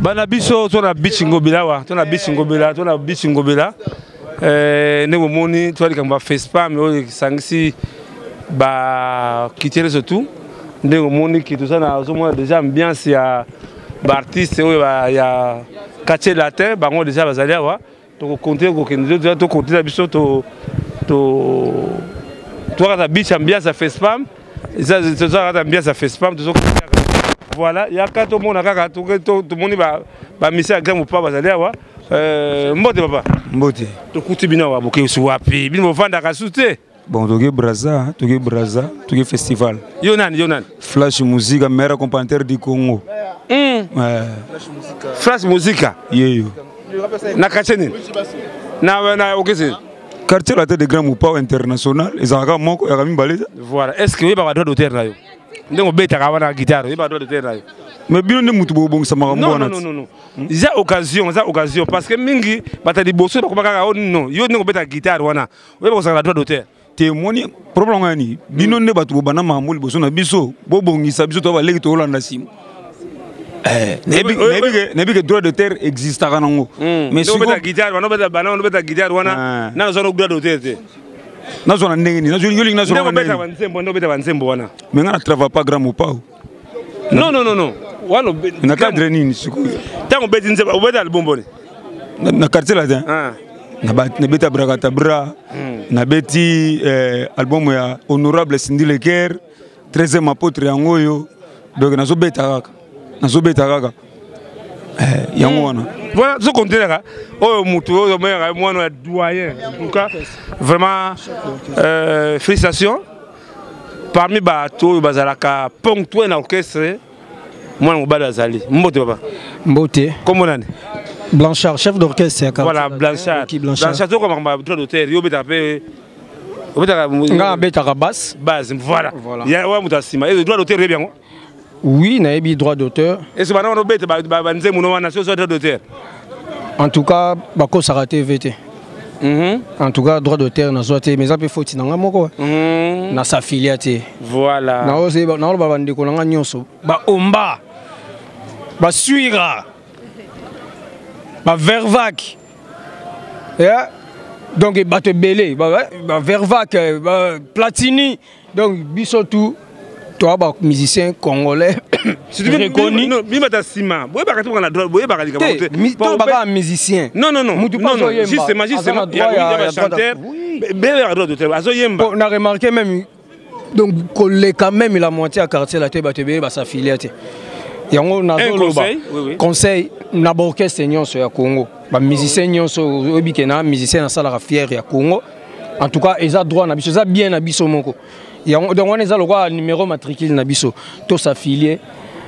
Bana biso tona bichingobila wa, tona bichingobila. Nego moni toi likamba FacePam yo sangisi ba kitire surtout. Nego moni ki tout ça na zo moi déjà ambiance ya ba artiste ya quartier latin, bango déjà bazali wa. To compter ko kenzo to compter biso to toi la biche ambiance à FacePam. Ça ambiance à FacePam tout ça. Voilà, il y a quand tout le monde a tout le monde va misser à grand ou pas bazali wa. Mbote papa. Mbote. To kuti bina wa boke wapi. Bino vanda ka soute. Bon, toge Braza, toge festival. Yonan. Flash Musica, meilleur accompagnateur du Congo. Flash Musica. Yeyo. Na kacheni. Na okese. Quartier la tête de grand ou pas international, ils ont encore moko ya kami baleza. Voilà, est-ce que vous avez droit d'auteur là yo? Ndeko beta ka wana guitare, vous avez droit d'auteur là yo. Mais bien ne mutu bobong sama ngona. Non. Il y a occasion parce que mingi bata di bosso ba kaka non, yo ndeko beta guitare wana. Vous avez droit d'auteur. Témoigner problème ngani. Bino ne batu bana mamuli bosso na biso, bobongisa biso to ba leki to Holanda sim. Nebi que droit d'auteur existe à Ranango. Mais si beta guitare wana beta bana beta guitare wana na zo droit d'auteur te. Na zo na ndengeni, na zo yoli na zo na beta banzembo wana. Mais ngana travaille pas grand ou pas. Non. Walo na cadre nini siku. Tango beti nzeba ubeta album boni. Na quartier là na beta Brakata Bra. Na beti album ya Honorable Cindy Leker, 13e apôtre yangoyo. Donc na zo beta kaka. Yango wana. Voilà, ce qu'on dit là, oh mutu, oh moi doyen. En tout cas, vraiment félicitations. Parmi bateaux, bazalaka ponctué dans l'orchestre. Moi, on va Zali. Mbote papa. Mbote. Comment on a? Blanchard, chef d'orchestre. Voilà, Blanchard. Blanchard, tu comme un droit d'auteur. Yo betapé. Nga betaka basse. Base, voilà. Il y a ouais mutasima. Et le droit d'auteur est bien. Oui, n'a pas droit d'auteur. Et c'est maintenant on bête banze muno wana sur droit d'auteur. En tout cas, bako sarate VT. En tout cas, droit d'auteur na zoate mais ça peut faut tinanga moko. Na sa filiate. Voilà. Na ose na ba bande ko nga nyonso. Ba omba. Ba suira. Ba vervac. Yeah. Donc ba te belé, ba vervac, ba platini. Donc biso tout toi ba musicien congolais. Si tu veux reconnu. Non, mi bata sima. Boye ba katuma na droit, boye ba kalika monter. Toi ba musicien. Non. Justement, il y a un chanteur. Belle droit d'auteur. Azo yemba. On a remarqué même donc quand même la moitié à quartier la tête ba te belé ba sa filiate. Yango na conseil na orchestre nyonso ya Congo ba musicien nyonso obike na musicien na sala fier ya Congo en tout cas ils ont droit na biso ça bien na biso moko yango donc on est le numéro matricule na biso to s'affilier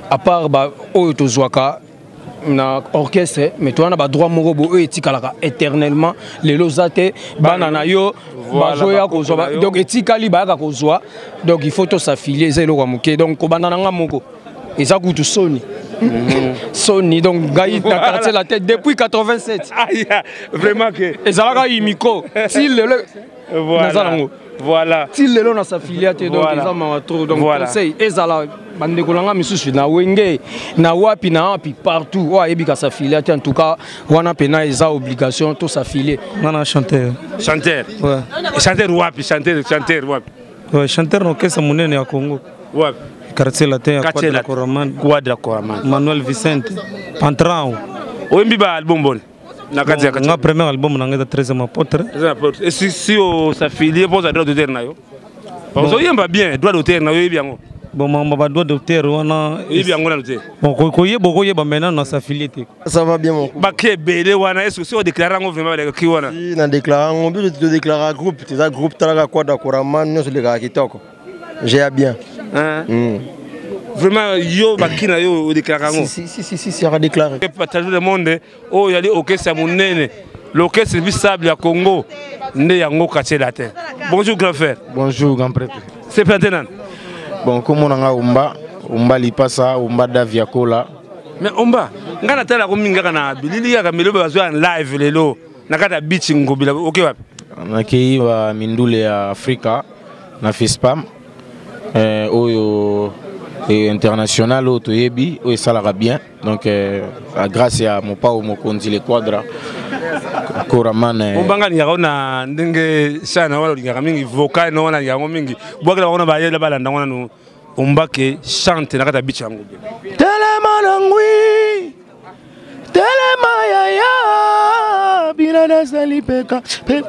à part ba oyo to zwaka na orchestre mais toi na ba droit moko bo etikala éternellement les lozate bana na yo bazoya ko zwa donc etikali ba ka ko zwa donc il faut to s'affilier zelo kwa muke donc ko bana nga moko et ça coûte Sony. Sony, donc Gaïd a quartier la tête depuis 87. Vraiment que. Et ça va y micro. Voilà. Si le long a sa filiate, donc ils ont trop. Donc conseil. Et ça là, bandekolanga misusu na wenge, na wapi na api partout. Ouais, ebika sa filiate en tout cas, wana pena ils ont obligation tout s'affilier. Nana chanteur. Chanteur. Ouais. Chanteur wapi, chanteur wapi. Ouais, chanteur no kesa munene ya Congo. Wapi. Quartier latin à Quadra Coraman. Manuel Vicente. Pantrao. Oembi ba album bon. Na katia katia. Mon premier album na ngeda 13e apôtre. Et si on s'affilie pour ça droit d'auteur na yo. Parce que yemba bien droit d'auteur na yo bien. Bon mamba ba droit d'auteur wana. Bien ngona d'auteur. Bon koye ba maintenant na s'affilie. Ça va bien mon. Ba ke belé wana est-ce que si on déclare ngo vraiment avec qui wana. Si na déclare ngo but de déclarer groupe, tu as groupe Talaga Quadra Coraman non sur le gars kitoko. J'ai bien. Vraiment, yo bakina yo déclarant. Si, ça a déclaré. Partager le monde, oh, il y a des orchestres monene, l'orchestre visible à Congo, né yango quartier latin. Bonjour grand frère. Bonjour grand prêtre. C'est maintenant. Bon, comme on a Umba Lipasa, Umba Daviakola. Mais Umba, ngana tala ko minga kana bilili ya kamelo bazo en live lelo, nakata beach ngobila, OK wapi? Nakei wa mindule ya Afrika na FacePam. Oyo et international au Toyebi et ça l'ira bien. Donc grâce à mon papa mon conduit les quadras Koraman on banga ni yaona ndenge sana wala linga mingi vocal no wana yango mingi bwakela wana ba yela balanda wana no ombake chante na kata bicha yango telema nangui telema yaya bina nazali peka pe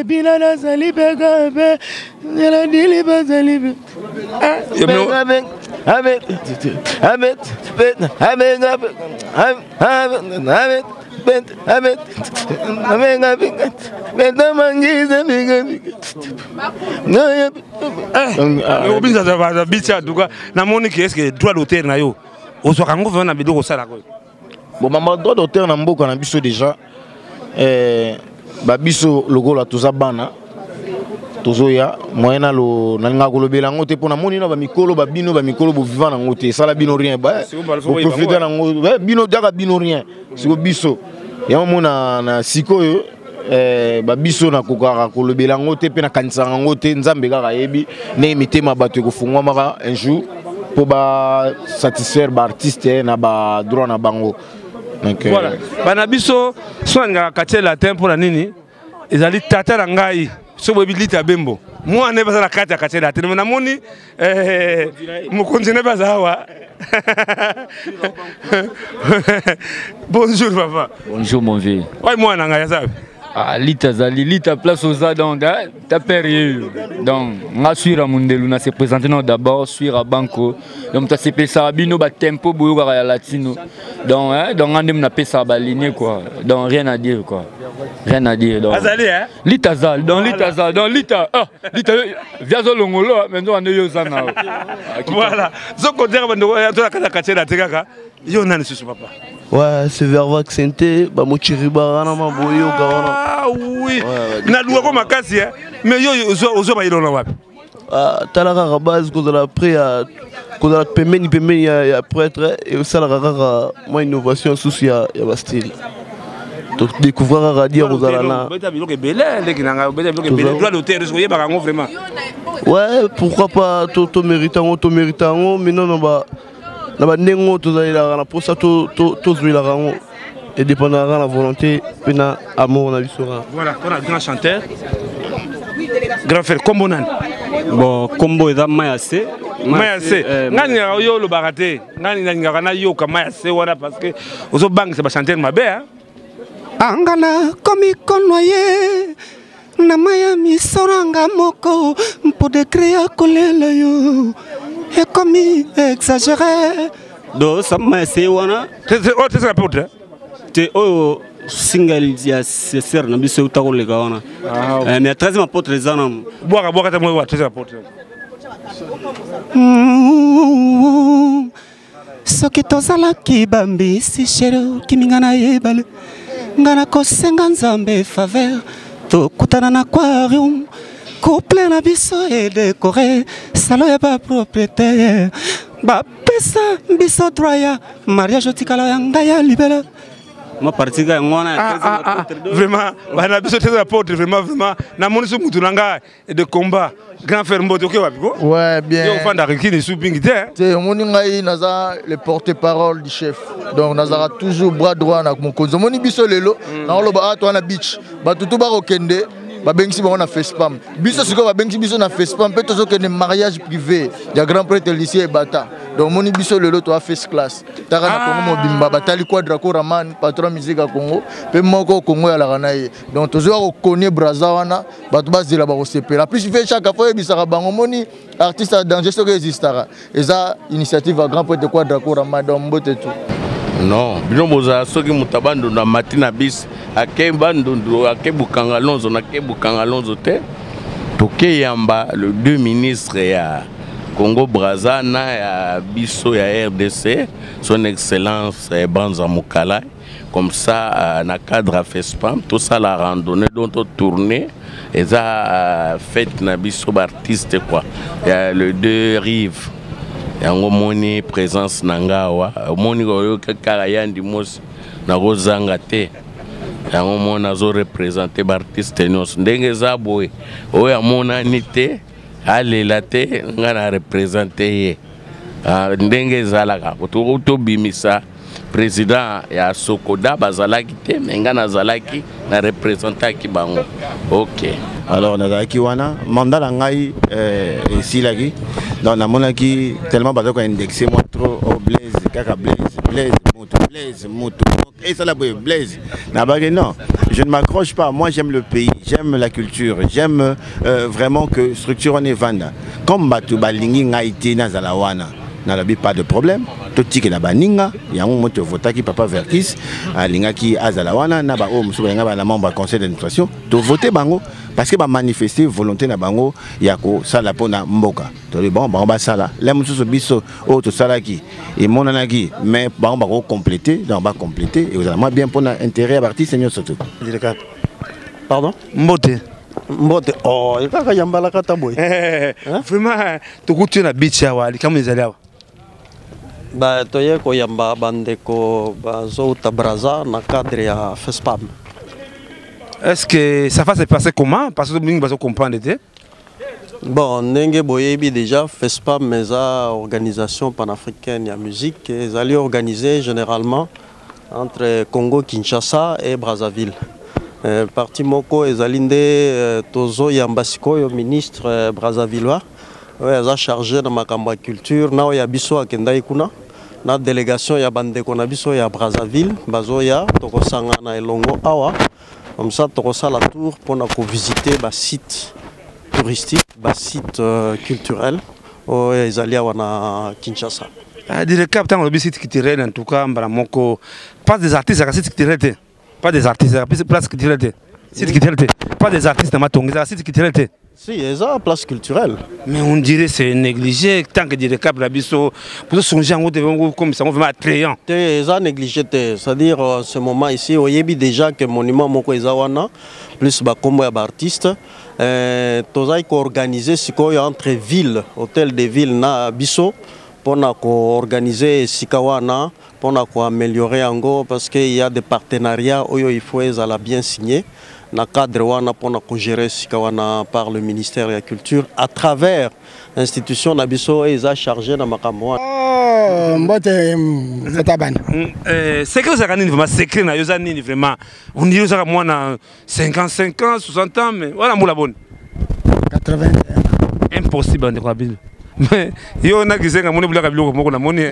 bina nazali peka pe nela dili bazali pe bon maman droit d'auteur na mboka na biso déjà ba biso logo la toza bana tozoya moyena lo nalinga kolobela ngo te pona moni na ba mikolo bo vivant na ngo te sala bino rien ba profiter na ngo bino daka bino rien siko biso ya mona na sikoyo ba biso na kokara kolobela ngo te pe na kanisa ngo te nzambe kaka yebi ne mitema bato ko fungwa maka un jour pour ba satisfaire ba artiste na ba droit na bango. Donc voilà bana biso swanga katela tempo na nini ezali tata na ngai so bobi lita bembo moi ne pas la kata katela tena na moni mokonzi ne pas awa bonjour papa. Bonjour mon vieux. Ouais moi na ngai sabe ah lita zali lita place aux donc ta période donc nga suira mundelu na se présenter non d'abord suira banco donc ta CP ça bino ba tempo boyo ka latino donc donc andem na pesa ba ligne quoi donc rien à dire quoi rien à dire donc azali lita zal donc lita lita viazo longolo maintenant on yo sana voilà zoko dire bando ya to kata katela tekaka yo nani susu papa. Ouais, c'est Vervac Sente, Bamochiriba, Boyo, ah oui, na doua comme makasi mais yo ozo ba yelo na wapi. Ah, talaka base qu'on a pris à qu'on a pemeni ya prêtre et ça la rara moi innovation souci ya Bastille. Donc découvrir à dire aux alana. Ouais, pourquoi pas to méritant mais non bah na ba nengo to za na posa to zui la rango et dépendant de la volonté pena amour na bisora. Voilà, on a grand chanteur grand frère Kombo nan bon Kombo eza mayase ngani yo lo barate ngani ngaka na yo ka mayase wana parce que ozo bang c'est ba chanteur mabe angana komi konoye na maya misoranga moko pour décrire kolela yo et comme exagéré do sama se wana c'est la porte te o single ya ser na biso utakoleka wana mais 13 ma porte zana boka ta mo wa 13 la porte soki tozalaki bambisi shero kiminga na yebale ngana kosenga nzambe faveur tokutana na aquarium couple na biso et décoré salon ya ba propriétaire ba pesa biso droit mariage otikala ya ngaya libela ma partie ga ngona vraiment bana biso te la porte vraiment na moni so mutu nanga de combat grand frère mboto ke wapi ko ouais bien yo fanda rikini souping te moni ngai naza le porte-parole du chef donc nazara toujours bras droit na mokonzo moni biso lelo na loba ato na beach ba tutu ba okende ba bengsi ba na FacePam biso siko ba bengsi biso na FacePam peut to que mariage privé ya grand prêtre lycée et bata donc moni biso lelo to a face class taka na Congo mobimba batali quadra Koraman patron musique à Congo pe moko Congo ya la kanaye donc to zo connaît braza wana batu bazela ba osepela plus fait chaque fois bisaka bango moni artiste à danger ce que existera et ça initiative à grand prêtre quadra Koraman donc mbote tout non bino boza soki mutabando na matina bis akemba ndondo akebukanga lonzo na kebukanga lonzo te toke yamba le deux ministres ya Congo Brazza na ya biso ya RDC son excellence Banza Mukala comme ça na cadre FESPAM tout ça la randonnée dont on tourner et ça fête na biso artiste quoi il y a le deux rives yango moni présence nangawa moni ko kaka yandi mos na rozanga te yango mona zo représenter ba artiste nyos ndenge za boy oya mona nité alela te nga na représente ye ndenge ezalaka tobimisa président ya Sokoda bazalaki te mais nga nazalaki na représentaki bango. Ok. Alors nazalaki wana mandat na ngai esilaki donc namonaki tellement bazoko indexé moi trop au Blaise kaka Blaise moto et ça la Blaise nabaki non, je ne m'accroche pas, moi j'aime le pays, j'aime la culture, j'aime vraiment que structure on est vanda comme batu balingi ngai te nazala wana n'avait pas de problème. Tout ce qui est baninga, il y a un moment qui papa Verkis, alinga qui azalawana na ba o musuba nga na membre conseil d'administration, to voter bango parce que ba manifester volonté na bango ya ko sala pona mboka. To bon ba sala. La mususu biso o to sala ki et monana ki mais bango ba ko compléter, donc ba compléter et vous allez bien pona intérêt à partir seigneur surtout. Pardon? Mbote. Mbote. Oh, il ka yambala kata boy. Vraiment to kutu na beach ya wali kama izaliwa. Bah, toye ko yamba bandeko bazouta braza na cadre ya FESPAM. Est-ce que ça va se passer comment? Parce que nous devons comprendre. Bon, ndenge boyebi déjà FESPAM meza organisation panafricaine ya musique ils allaient organiser généralement entre Congo Kinshasa et Brazzaville. Parti moko ezalinde tozo yamba sikoyo ministre Brazzavillois. Ouais, ça chargé de ma culture na ya biso akendai kuna. Na délégation ya bandeko na biso ya Brazzaville bazoya tokosanga na elongo awa comme ça tokosa la tour pour na visiter ba site touristique ba site culturel o ezalia wana Kinshasa. Dire captant le site culturel en tout cas mbara moko pas des artistes à site culturel pas des artistes à place culturelle site culturel pas des artistes na matonga site culturel. Si, il y a une place culturelle. Mais on dirait que c'est négligé tant que dire cap Rabiso pour songer en comme ça on veut attrayant. C'est négligé, c'est-à-dire ce moment ici au Yebi déjà que monument moko ezawana plus ba kombo ya artiste tozai ko organiser sikoyo entre villes, hôtel de ville na biso pour na ko organiser sikawana pour na ko améliorer ango parce qu'il y a des partenariats où il faut ezala bien signer. Na cadre wana pona ko gérer sikawana par le ministère de la culture à travers l'institution nabiso eza chargé na makambo. Oh mbote zatabana. C'est que ça gagne vraiment secret na yozani vraiment. On dit ça moi na 55 ans, 60 ans mais voilà moula bonne. 81. Impossible de quoi bill. Mais yo na kisenga moni bulaka biloko moko na moni.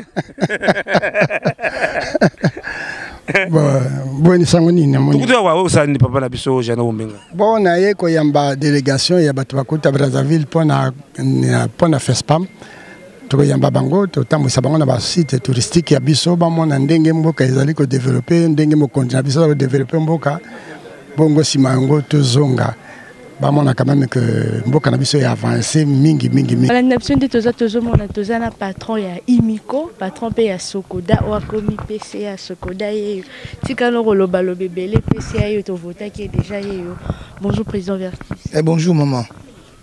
Bon sango nini moni. Tukutu wa osani papa na biso jana ombenga. Bon na ye ko yamba délégation ya bato bakota Brazzaville pona FESPAM. To yamba bango to tamwisa bango na ba site touristique ya biso ba mona ndenge mboka ezali ko développer ndenge mo continent biso ko développer mboka bongo simango to zonga. On a quand même que mboka na biso ya avancé mingi. La nation de tozo mona toza na patron ya Imiko, patron pe ya Sokoda o akomi PCA Sokoda ye. Tika no loba lobebele PCA yo to vota qui est déjà yo. Bonjour président Verkis. Bonjour maman.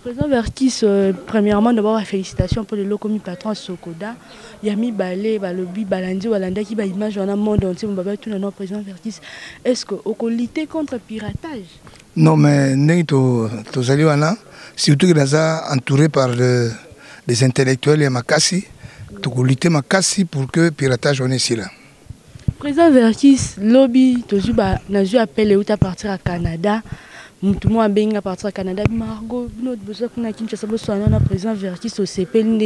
Président Verkis, premièrement d'abord félicitations pour le locomi patron Sokoda. Yami balé balobi balandi walanda qui ba image dans le monde entier mon baba tout le nom président Verkis. Est-ce que au lutter contre piratage? Non, mais nous sommes surtout que nous sommes entourés par des intellectuels et Makassi. Nous avons lutté Makassi pour que le piratage soit ici. Président Verkis, lobby, tu as appelé à partir à Canada. Tout le monde a partir à Canada. Margot, notre besoin qu'on a Kinshasa, le président Verkis au CP, nous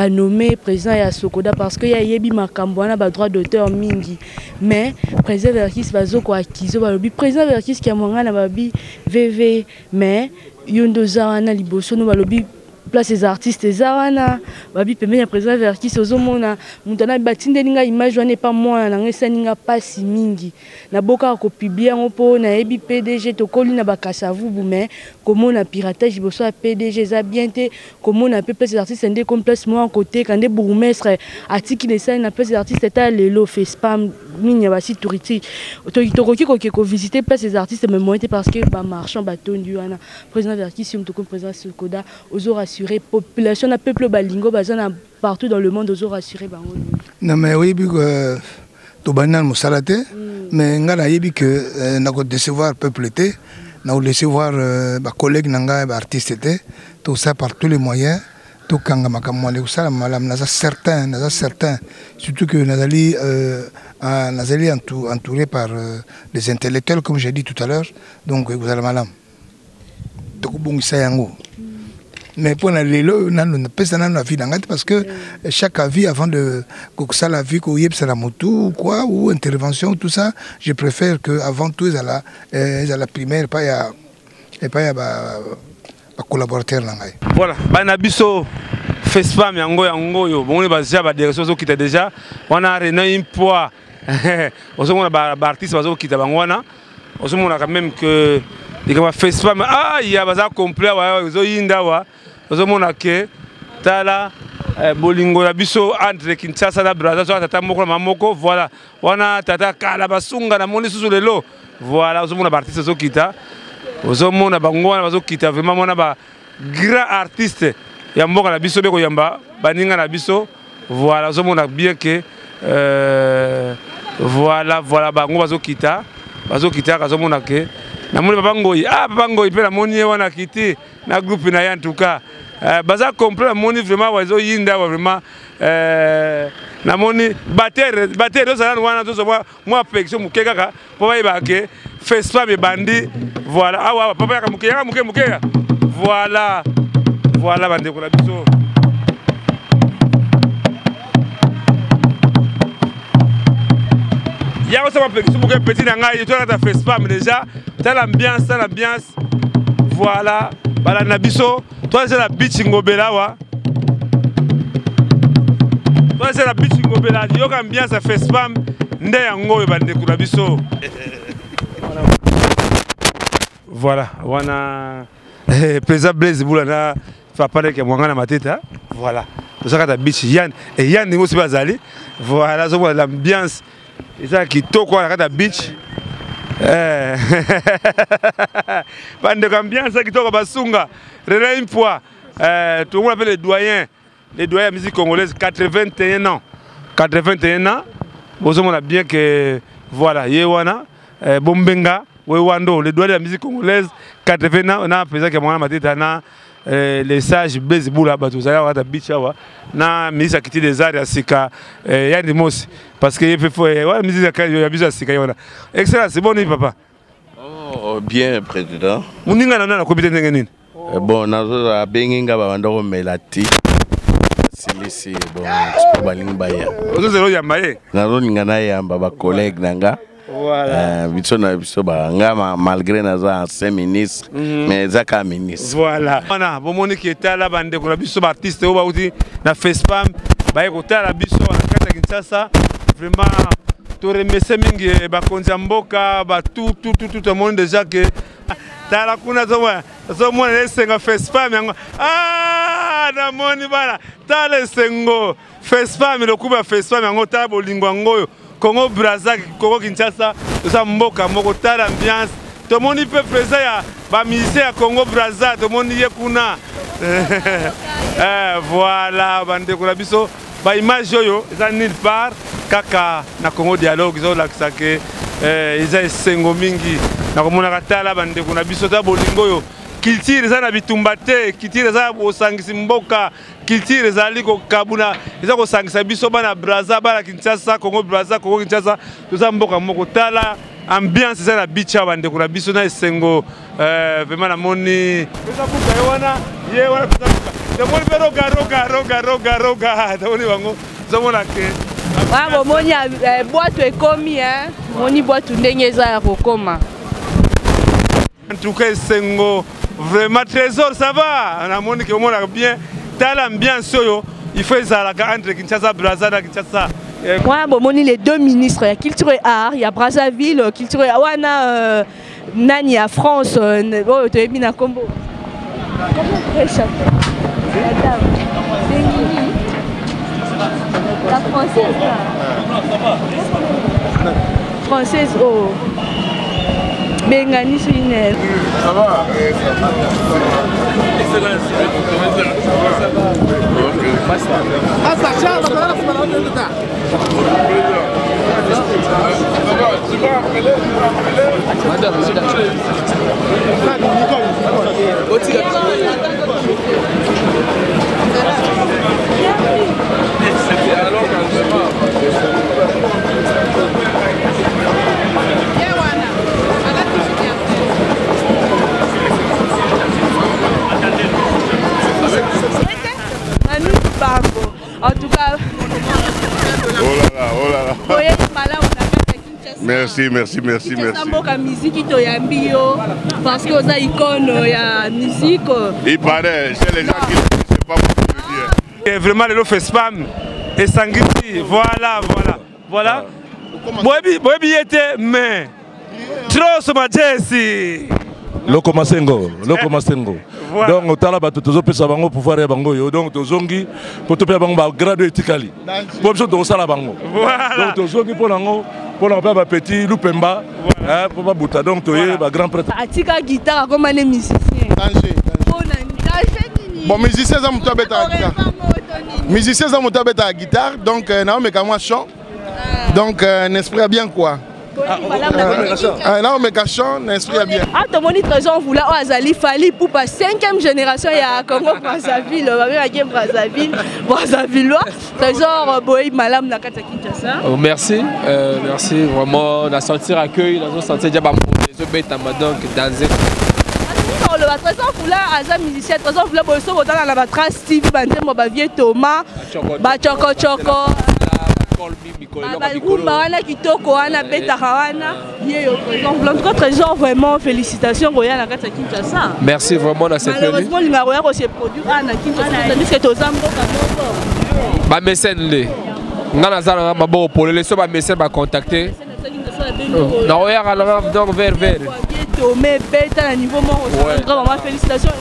nommé président à Sokoda parce qu'il y a Yebi Makambouana, droit d'auteur mingi. Mais président Verkis va zoko akizo, le président Verkis qui a mangana babi VV, mais yondo zawana liboso no balobi place les artistes zawana babi pembe ya président Verkis ozomona mutana batinde ninga image wana pas moi na ngesa ninga pasi mingi na boka ko publier ngopo na ebi PDG to koli na bakasa vubu mais comment na piratage boso a PDG za bien te comment na place les artistes ndé comme place moi en côté quand des bourgmestre atiki les scènes na place les artistes ta lelo FESPAM minya ba site touristique to koki ko visiter place les artistes mais moi parce que ba marchand batondu wana président Verkis si mtoko président Sokoda ozo rassurer population na peuple balingo bazana partout dans le monde ozo rassurer bango. Non mais oui que to banal musalate mais ngala yebi que na ko décevoir peuple té nous laissé voir ma collègue nanga artiste était tout ça par tous les moyens tout kanga makamwale usala malam naza certain surtout que nazali entouré par des intellectuels comme j'ai dit tout à l'heure donc vous allez malam to kubungisa yango. Mais pour la vie parce que chaque avis avant de ça la vie la moto ou quoi ou intervention tout ça je préfère que avant tout à la primaire pas ya collaborateur voilà banabiso FESPAM yango yo bon bazia ba direction zo kita déjà on a rené un poids on ba artiste bazo kita bangwana on a quand même que les FESPAM il y a baza complet wa zo yinda wa ozomona ke tala bolingo ya biso entre Kinshasa na Brazzaville tata moko na moko voilà wana tata kala basunga na moni susu lelo voilà ozomona ba artiste zokita ozomona bango wana bazokita vraiment mona ba grand artiste ya mboka na biso beko yamba baninga na biso voilà ozomona bien que voilà bango bazokita kazomona ke na moni papa ngoyi pe na moni wana kiti na groupe na ya en tout cas baza comprendre moni vraiment wazo yinda vraiment na moni battere ça wana zo moi perfection mukeka ka papa ibake FESPAM bandi voilà awa papa ya mukeka voilà bande ko la biso ya ko sama perfection mukeka petit na ngai to na FESPAM déjà t'as l'ambiance voilà bala na biso toi c'est la beach ngobela wa toi c'est la beach ngobela yo ka ambiance à FESPAM nde yango bande ko la biso voilà wana président Blaise Boulana fa parler que mwanga na mateta voilà to ça ka beach Yann ngo si bazali voilà so l'ambiance et ça qui toko na ka beach bande ambiance qui toko basunga René Impoa, tout le monde appelle les doyens de musique congolaise, 81 ans. 81 ans, on a bien que, voilà, Yewana, Bombenga, Wewando, les doyens de la musique congolaise, 80 ans, on a président qui a matitana, les sages Blaise Boula, Batouza, Wata Bichawa, na ministre qui des arts, Sika, Yanimos, parce que il faut, la musique qui a besoin de Sika, excellent, c'est bon, papa. Oh, bien, président. On a la comité de bon, nazo abenginga babandoko melati. Silisi bon, balingba ya. Ozo zelo yambaye. Nazo ngana yamba ba collègue nanga. Voilà. Biso ba ngama malgré naza ancien ministre, mais zaka ministre. Voilà. Wana bomoni ki etala bande ko biso ba artiste o ba uti na FESPAM ba ko tala biso na kata Kinshasa vraiment to remercier mingi ba konza mboka ba tout le monde déjà que tala kuna zo mwana esenga FESPAM yango na moni bana tala esengo FESPAM le kuba FESPAM yango tala bolingo ngoyo Congo Brazzaville Congo Kinshasa za mboka moko tala ambiance to moni pe présent ya ba musicien ya Congo Brazzaville to moni ye kuna voilà bande ko la biso ba image oyo za nulle part kaka na Congo dialogue zo lakisa ke eza esengo mingi na komona katala bande kuna biso ta bolingo yo culture za na bitumba te culture za osangisi mboka culture za liko kabuna eza ko sangisa biso bana Brazzaville bana Kinshasa Congo Brazzaville Congo Kinshasa toza mboka moko tala ambiance za na bicha bande kuna biso na esengo vraiment na moni pesa buka wana ye wana pesa buka moni pero roga toni bango zomona ke Bravo, moni boîte ekomi hein. Moni boîte ndenge za ya kokoma. En tout cas, Sengo, vraiment trésor, ça va. On a moni que on a bien. T'as l'ambiance yo. Il faut ça entre Kinshasa, Brazzaville, Kinshasa. Ouais, bon, moni les deux ministres, il y a culture et art, il y a Brazzaville, culture et wana nani à France, oh tu es bien à Combo. Comment on peut chanter? Madame. La française là. Française, oh. Bengani Swinel. Ça va? Ah, ça charge, En tout cas, oh là là. Merci. Parce que vous avez icône, il y a musique. Il paraît, c'est les gens qui ne savent pas beaucoup le dire. Et vraiment, le fait spam et Sangiti, voilà. Boebi était, mais trop sur ma Jessie. Loko Masengo. Donc otala bato tozo pesa bango pouvoir ya bango yo donc tozongi pour to pesa bango ba grade etikali. Pour biso to sala bango. Donc tozongi pour nango pour na ba petit Lupemba pour ba buta donc toye ba grand prêtre. Atika guitare comme un musicien. Danger. Bon musicien za muto beta guitare. Musicien za muto beta guitare donc na me kamwa chant. Donc un esprit bien quoi. Là on me cachant, l'esprit bien. Ah, ton moni trésor voula au Azali Fali pour la 5e génération il y a Congo Brazzaville, Brazzavillois. Trésor Boy Malam na kata Kinshasa. Merci vraiment on a senti accueil, on a senti déjà les bêtes donc danser. Le trésor voula Aza musicien, trésor voula bosso dans la trace TV bandemo ba vieux Thomas, ba choco. Wana kitoko wana betaka wana yeyo en tout cas trésor vraiment félicitations Roya na kata Kinshasa. Merci vraiment dans cette année. Malheureusement il Roya ko se produire na Kinshasa tandis que tozambo ka ba mécène le ngana zana mabo polele so ba mécène ba contacter na Roya ala donc vers Tomé beta na niveau mon vraiment félicitations.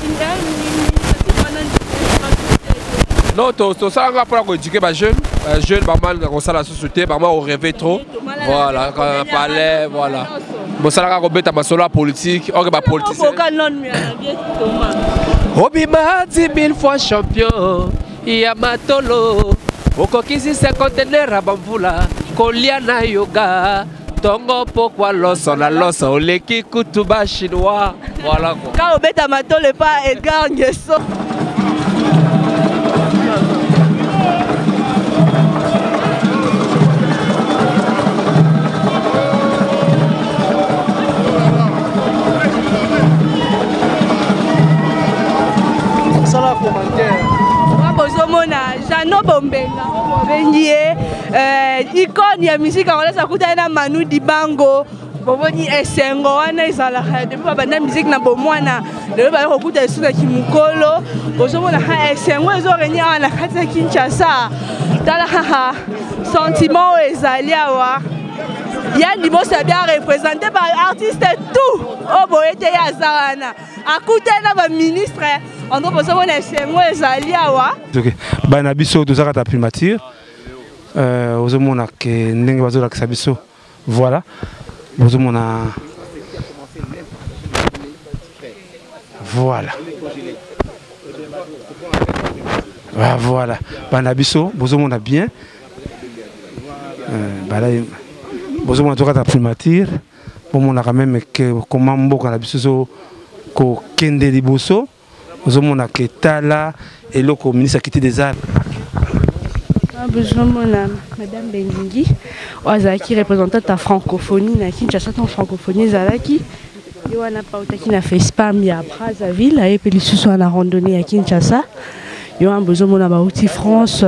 Non, tout ça on va pour éduquer les jeunes, maman comme ça la société, maman on rêvait trop. Voilà, quand on parlait, voilà. Bon ça la robeta ma solo politique, on va politicien. Obima 10 000 fois champion, ya matolo. Okokisi 50 nera bamvula, koliana yoga. Tongo pourquoi loso na loso oleki kutuba chinois. Voilà quoi. Quand obeta matolo pas Edgar Ngeso. Jano Bombenga, icône ya musique on laisse écouter na Manu Dibango, boboni esengo wana izala depuis banda musique na bomwana, le ba écouter sous na kimukolo, bozomona ha esengo ezorenya na kati ya Kinshasa. Tala sentiment ezali awa. Yann Mosa bien représenté par artistes tout. Oh boyete ya zana. À côté na ministre, on doit poser mon esengo ezali awa. OK. Bana biso tozaka ta primature. Ozomona ke ndenge bazola ka biso. Voilà. Ozomona voilà. Voilà. Bana biso bozomona bien. Bala bozomona tozaka ta primature. Bomona quand même que comment mboka na biso ko kende liboso. Bozomona ke tala et le ministre quitté des arts. Madame Bengingi, qui représente ta francophonie, na Kinshasa ton francophonie zalaki. Yo ana pautaki na fait spam ya Brazzaville et puis lisusu na randonnée à Kinshasa. Yo a besoin na bauti France.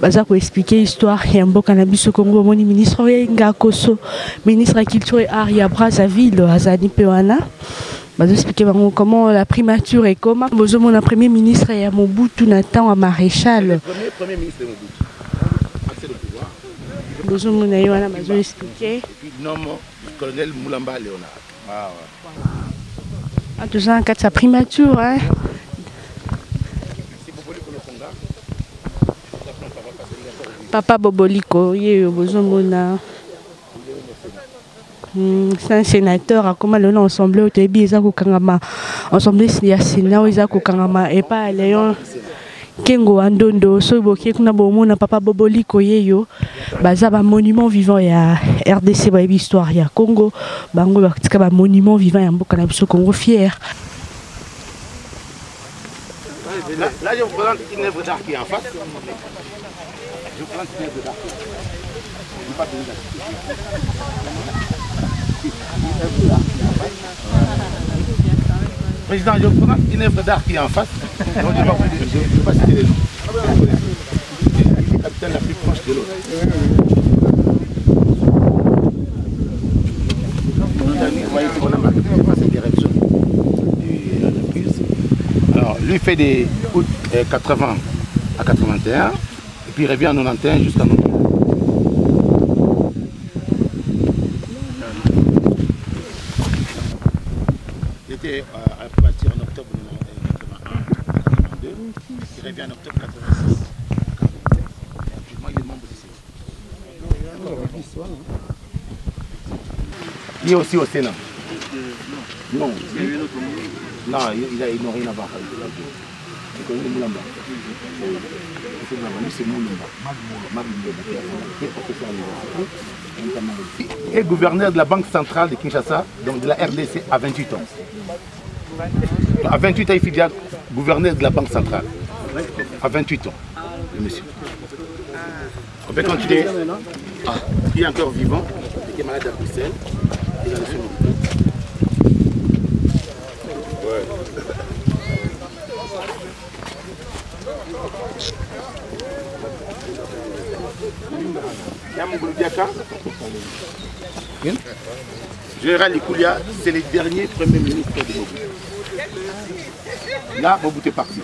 Baza ko expliquer l'histoire ya mboka na biso Congo moni ministre Ngakoso, ministre de la culture et art ya Brazzaville azali pewana. Baza expliquer comment la primature est comment besoin mon premier ministre ya Mobutu Nathan à maréchal. Premier ministre Mobutu. Accès au pouvoir. Besoin mon ayo na baza expliquer. Et puis nom colonel Moulamba Léonard. Ah ouais. Ah tout ça en cas de sa primature hein. Papa Boboliko, il a c'est un sénateur, comment le nom ensemble au début, ils ont ensemble il y a Sénat, ils ont et pas Léon, Kengo Andondo soboki kuna bomona papa Boboli Koyeyo baza ba monument vivant ya RDC ba histoire ya Congo bango batika ba monument vivant ya mboka na biso Congo fier. Là, je vous présente une œuvre d'art qui est en face. Je vous présente une œuvre d'art. Président, je vous présente une œuvre d'art qui est en face. Donc, je ne vais pas citer les noms. C'est la capitale la plus proche de l'autre. Vous voyez qu'on a marqué cette direction. Alors, lui fait des août 80 à 81, et puis il revient en 91 jusqu'à 91. Il était à partir en octobre 81, 82, il revient en octobre 86. Actuellement, il est membre du Sénat. Il est aussi au Sénat. Non. Non, ils n'ont rien à voir. C'est connu Moulamba. C'est Moulamba. Il est gouverneur de la Banque centrale de Kinshasa, donc de la RDC, à 28 ans. À 28 ans, il fait déjà gouverneur de la Banque centrale. À 28 ans, le monsieur. On peut continuer. Il est encore vivant, il est malade à Bruxelles. Il a laissé Général Ikoulia, c'est le dernier premier ministre de Mobutu. Là, Mobutu est parti.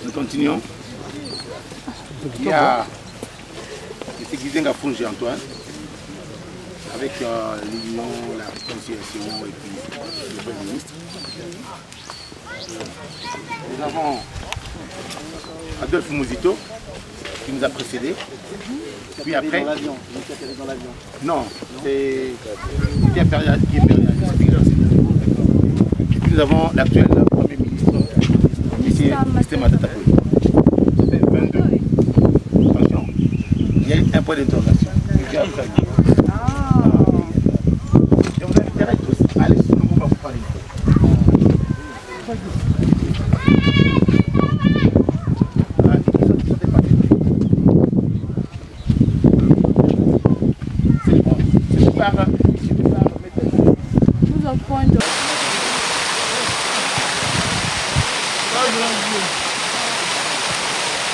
Nous continuons. Il y a M. Gizenga Fungi Antoine, avec l'union, la réconciliation et puis le Premier ministre. Nous avons Adolphe Mouzito qui nous a précédés. Puis après. Dans l'avion. Non, c'est Pierre Perrial qui est Perrial. Et puis nous avons l'actuel Premier ministre, M. Matata Ponyo. Ça fait 22. Attention, il y a un point d'interrogation. Je vous inviterai tous à aller sur le groupe pour parler.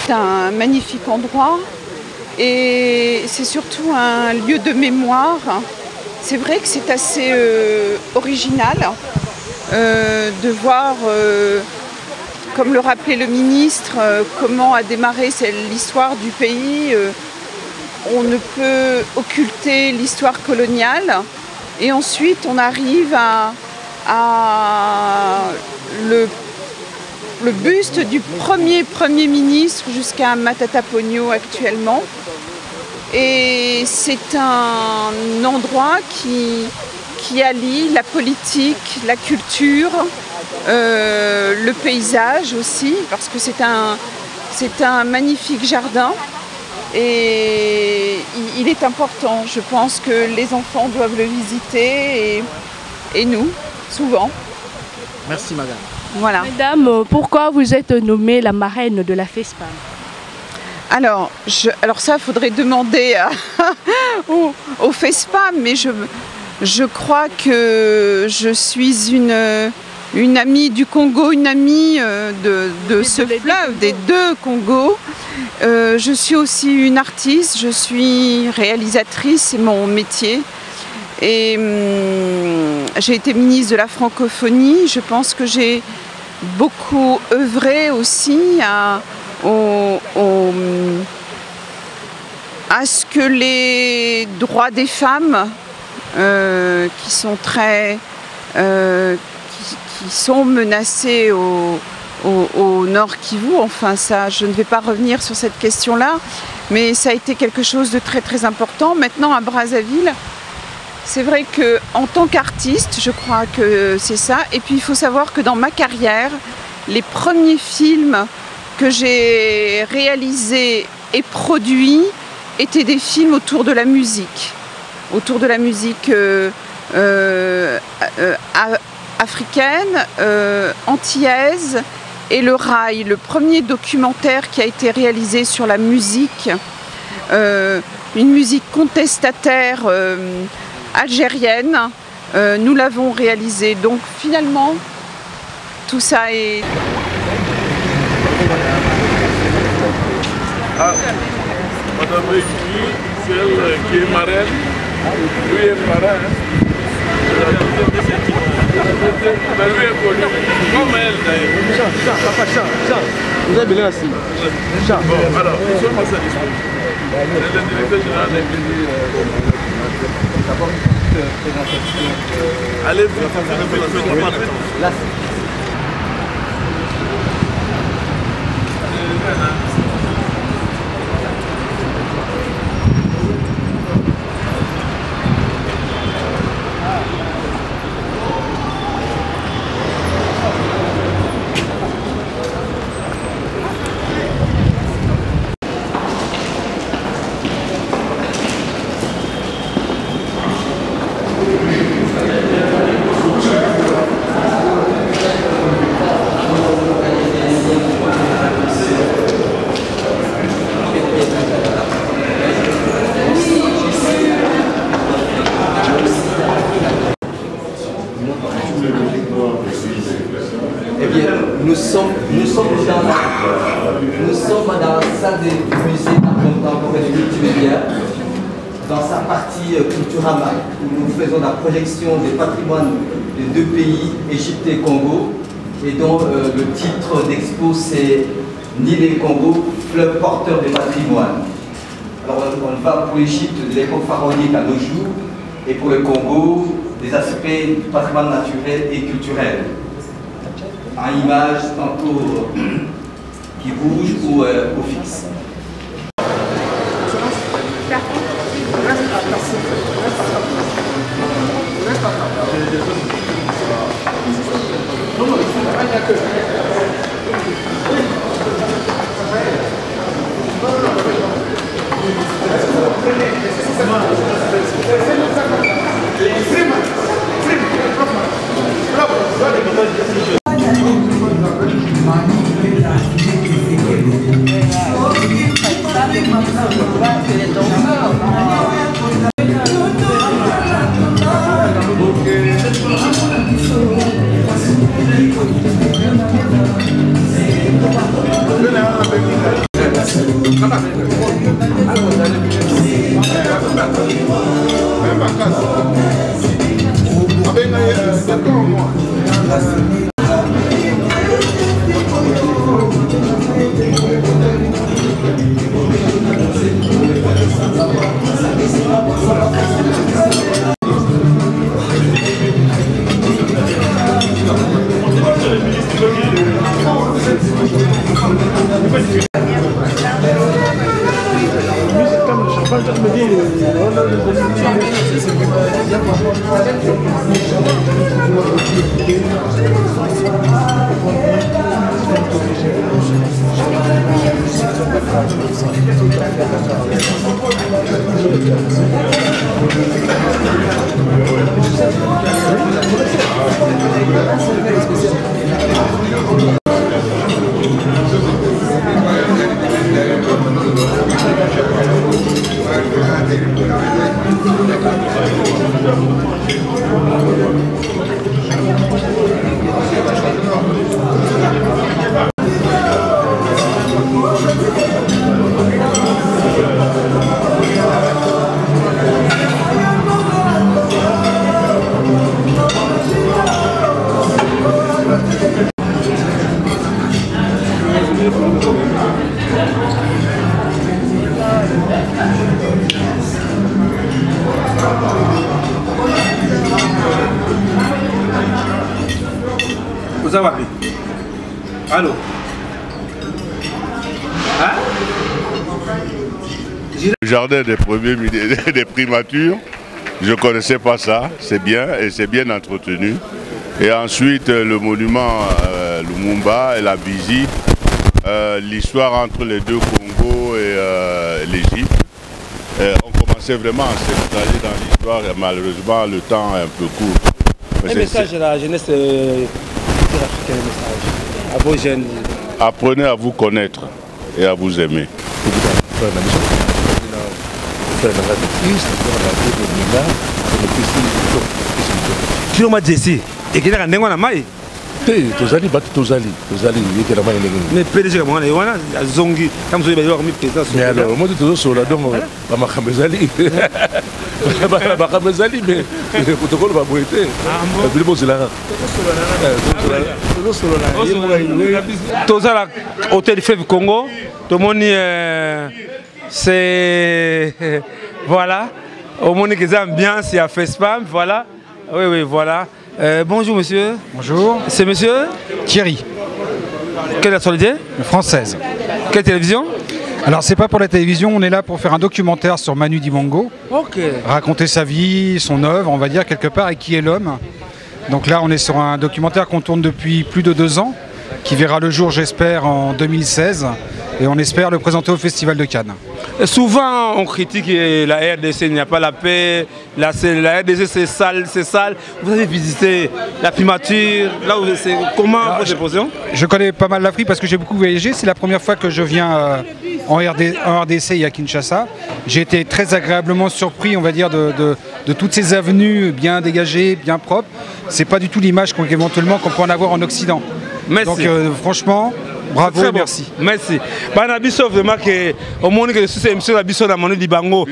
C'est un magnifique endroit et c'est surtout un lieu de mémoire. C'est vrai que c'est assez original de voir, comme le rappelait le ministre, comment a démarré l'histoire du pays. On ne peut occulter l'histoire coloniale et ensuite on arrive à le buste du premier ministre jusqu'à Matata Ponyo actuellement. Et c'est un endroit qui allie la politique, la culture, le paysage aussi, parce que c'est un magnifique jardin. Et il est important, je pense que les enfants doivent le visiter et nous, souvent. Merci madame. Voilà. Madame, pourquoi vous êtes nommée la marraine de la FESPAM? Alors ça, il faudrait demander au FESPAM, mais je crois que je suis une amie du Congo, une amie de ce fleuve, des deux Congos. Je suis aussi une artiste, je suis réalisatrice, c'est mon métier. Et j'ai été ministre de la francophonie. Je pense que j'ai beaucoup œuvré aussi à ce que les droits des femmes, qui sont qui sont menacés au Nord Kivu, enfin ça, je ne vais pas revenir sur cette question-là, mais ça a été quelque chose de très très important. Maintenant à Brazzaville, c'est vrai qu'en tant qu'artiste, je crois que c'est ça. Et puis il faut savoir que dans ma carrière, les premiers films que j'ai réalisés et produits étaient des films autour de la musique. Autour de la musique africaine, antillaise et le rail. Le premier documentaire qui a été réalisé sur la musique, une musique contestataire algérienne, nous l'avons réalisé. Donc finalement, tout ça est... Ah, Madame Régie, celle qui est marraine, lui est parrain. Mais lui est connu, comme elle d'ailleurs. Chat, vous avez bien assis. Chat. Bon, alors, nous sommes à sa disposition. Le directeur général des allez, là. Nous sommes dans la salle du musée d'art contemporain et multimédia, dans sa partie Culturama, où nous faisons la projection des patrimoines des deux pays, Égypte et Congo, et dont le titre d'expo c'est Nil et Congo, fleuve porteur des patrimoines. Alors on va pour l'Égypte de l'époque pharaonique à nos jours, et pour le Congo, des aspects du patrimoine naturel et culturel. En image tantôt qui bouge ou fixe. Allô? Hein? Le jardin des premiers des primatures, je ne connaissais pas ça, c'est bien et c'est bien entretenu. Et ensuite, le monument Lumumba et la visite, l'histoire entre les deux Congos et l'Égypte. On commençait vraiment à s'installer dans l'histoire et malheureusement, le temps est un peu court. Un message à la jeunesse africaine, à vos jeunes. Apprenez à vous connaître et à vous aimer. Tu m'as dit ici, et qu'il y a un démon à maille. Tozali, mais PDG comme on est, on a zongi, comme je vais voir mes présidents. Mais alors, moi, tu es sur la dame, ma Khamezali. Ma Khamezali, mais le protocole va boiter. Le bon, c'est là. Tozala, hôtel Fève Congo, tout le monde, c'est. Voilà. Au monde qui est bien, c'est à FESPAM, voilà. Oui, oui, voilà. Bonjour monsieur. Bonjour. C'est monsieur Thierry. Quelle nationalité? Française. Quelle télévision? Alors c'est pas pour la télévision, on est là pour faire un documentaire sur Manu Dibango. Ok. Raconter sa vie, son œuvre, on va dire quelque part, et qui est l'homme. Donc là on est sur un documentaire qu'on tourne depuis plus de 2 ans, qui verra le jour j'espère en 2016, et on espère le présenter au Festival de Cannes. Souvent on critique la RDC, il n'y a pas la paix, la RDC c'est sale, c'est sale. Vous avez visité la primature, là où c'est comment votre position? Je connais pas mal l'Afrique parce que j'ai beaucoup voyagé, c'est la première fois que je viens en RDC et à Kinshasa. J'ai été très agréablement surpris, on va dire, de toutes ces avenues bien dégagées, bien propres. C'est pas du tout l'image qu'éventuellement qu'on peut en avoir en Occident. Merci. Donc franchement, bravo et merci. Merci. Banabiso vraiment que au monde que c'est monsieur Nabiso na Manu Dibango.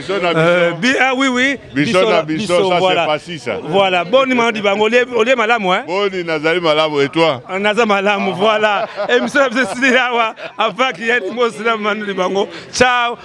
Ah oui oui. Biso ça voilà. c'est facile ça. Voilà. Boni Manu Dibango, on est malamu hein. Boni Nazali malamu et toi? Naza malamu voilà. Et monsieur Nabiso c'est là afin qu'il y ait mot sur Manu Dibango. Ciao.